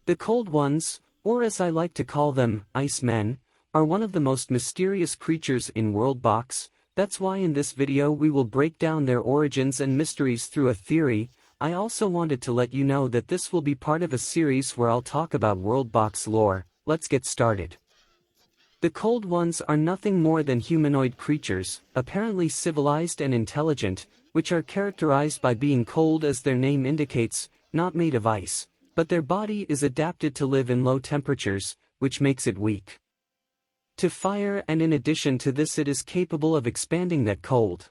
The Cold Ones, or as I like to call them, Icemen, are one of the most mysterious creatures in WorldBox. That's why in this video we will break down their origins and mysteries through a theory. I also wanted to let you know that this will be part of a series where I'll talk about WorldBox lore. Let's get started. The Cold Ones are nothing more than humanoid creatures, apparently civilized and intelligent, which are characterized by being cold as their name indicates, not made of ice, but their body is adapted to live in low temperatures, which makes it weak to fire, and in addition to this it is capable of expanding that cold.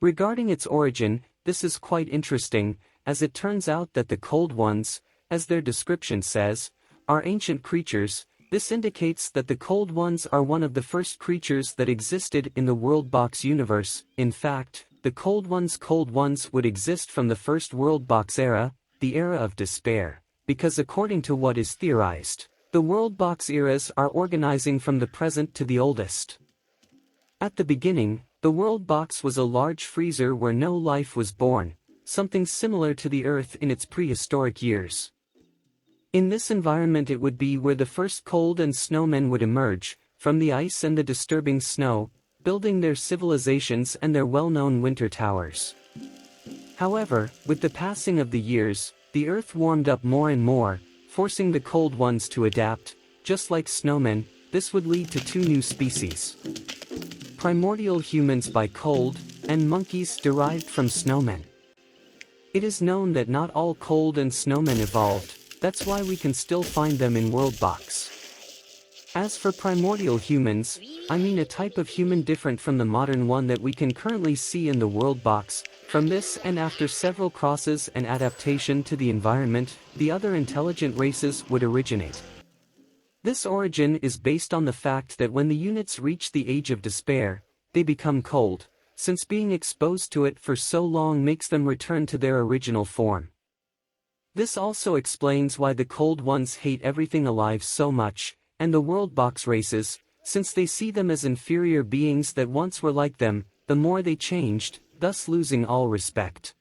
Regarding its origin, this is quite interesting, as it turns out that the Cold Ones, as their description says, are ancient creatures. This indicates that the Cold Ones are one of the first creatures that existed in the WorldBox universe. In fact, the Cold Ones would exist from the first WorldBox era, the era of despair, because according to what is theorized, the WorldBox eras are organizing from the present to the oldest. At the beginning, the WorldBox was a large freezer where no life was born, something similar to the Earth in its prehistoric years. In this environment it would be where the first cold and snowmen would emerge, from the ice and the disturbing snow, building their civilizations and their well-known winter towers. However, with the passing of the years, the Earth warmed up more and more, forcing the Cold Ones to adapt. Just like snowmen, this would lead to two new species: primordial humans by cold, and monkeys derived from snowmen. It is known that not all cold and snowmen evolved. That's why we can still find them in WorldBox. As for primordial humans, I mean a type of human different from the modern one that we can currently see in the WorldBox. From this, and after several crosses and adaptation to the environment, the other intelligent races would originate. This origin is based on the fact that when the units reach the age of despair, they become cold, since being exposed to it for so long makes them return to their original form. This also explains why the Cold Ones hate everything alive so much, and the WorldBox races, since they see them as inferior beings that once were like them, the more they changed, thus losing all respect.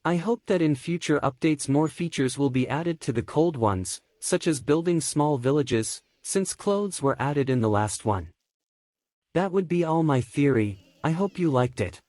I hope that in future updates more features will be added to the Cold Ones, such as building small villages, since clothes were added in the last one. That would be all my theory. I hope you liked it.